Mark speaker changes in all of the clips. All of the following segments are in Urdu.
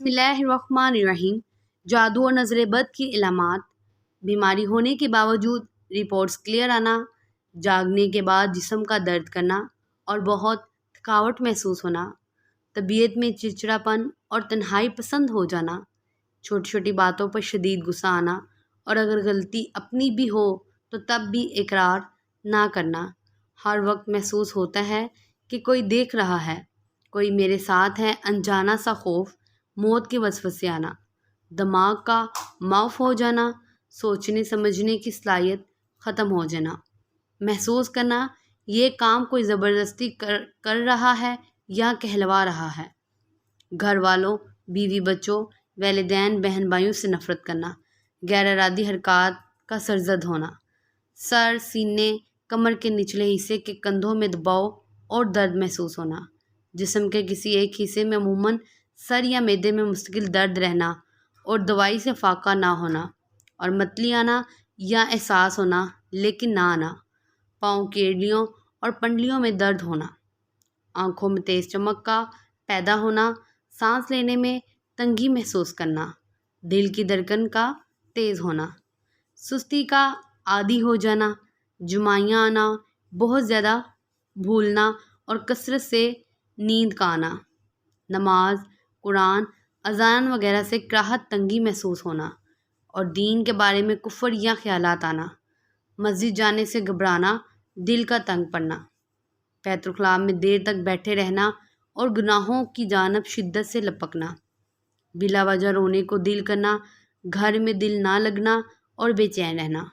Speaker 1: بسم اللہ الرحمن الرحیم۔ جادو اور نظر بد کی علامات: بیماری ہونے کے باوجود رپورٹس کلیئر آنا، جاگنے کے بعد جسم کا درد کرنا اور بہت تھکاوٹ محسوس ہونا، طبیعت میں چڑچڑاپن اور تنہائی پسند ہو جانا، چھوٹی چھوٹی باتوں پر شدید غصہ آنا، اور اگر غلطی اپنی بھی ہو تو تب بھی اقرار نہ کرنا، ہر وقت محسوس ہوتا ہے کہ کوئی دیکھ رہا ہے، کوئی میرے ساتھ ہے، انجانا سا خوف، موت کے وسوسے آنا، دماغ کا معاف ہو جانا، سوچنے سمجھنے کی صلاحیت ختم ہو جانا، محسوس کرنا یہ کام کوئی زبردستی کر رہا ہے یا کہلوا رہا ہے، گھر والوں، بیوی بچوں، والدین بہن بھائیوں سے نفرت کرنا، غیر ارادی حرکات کا سرزد ہونا، سر، سینے، کمر کے نچلے حصے کے کندھوں میں دباؤ اور درد محسوس ہونا، جسم کے کسی ایک حصے میں عموماً سر یا معدے میں مستقل درد رہنا اور دوائی سے فاقہ نہ ہونا، اور متلی آنا یا احساس ہونا لیکن نہ آنا، پاؤں کی ایڑیوں اور پنڈلیوں میں درد ہونا، آنکھوں میں تیز چمک کا پیدا ہونا، سانس لینے میں تنگی محسوس کرنا، دل کی دھڑکن کا تیز ہونا، سستی کا عادی ہو جانا، جمائیاں آنا، بہت زیادہ بھولنا اور کثرت سے نیند کا آنا، نماز، قرآن، اذان وغیرہ سے کراہت تنگی محسوس ہونا اور دین کے بارے میں کفر یا خیالات آنا، مسجد جانے سے گھبرانا، دل کا تنگ پڑنا، بیت الخلاء میں دیر تک بیٹھے رہنا اور گناہوں کی جانب شدت سے لپکنا، بلا وجہ رونے کو دل کرنا، گھر میں دل نہ لگنا اور بے چین رہنا،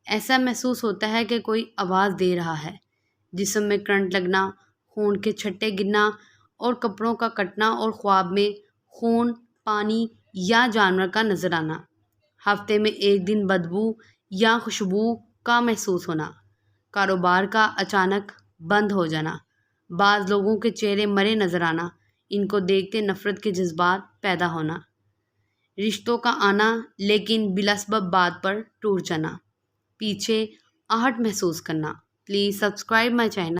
Speaker 1: ایسا محسوس ہوتا ہے کہ کوئی آواز دے رہا ہے، جسم میں کرنٹ لگنا، خون کے چھٹے گرنا اور کپڑوں کا کٹنا اور خواب میں خون، پانی یا جانور کا نظر آنا، ہفتے میں ایک دن بدبو یا خوشبو کا محسوس ہونا، کاروبار کا اچانک بند ہو جانا، بعض لوگوں کے چہرے مرے نظر آنا، ان کو دیکھتے نفرت کے جذبات پیدا ہونا، رشتوں کا آنا لیکن بلا سبب بات پر ٹوٹ جانا، پیچھے آہٹ محسوس کرنا۔ Please subscribe my channel.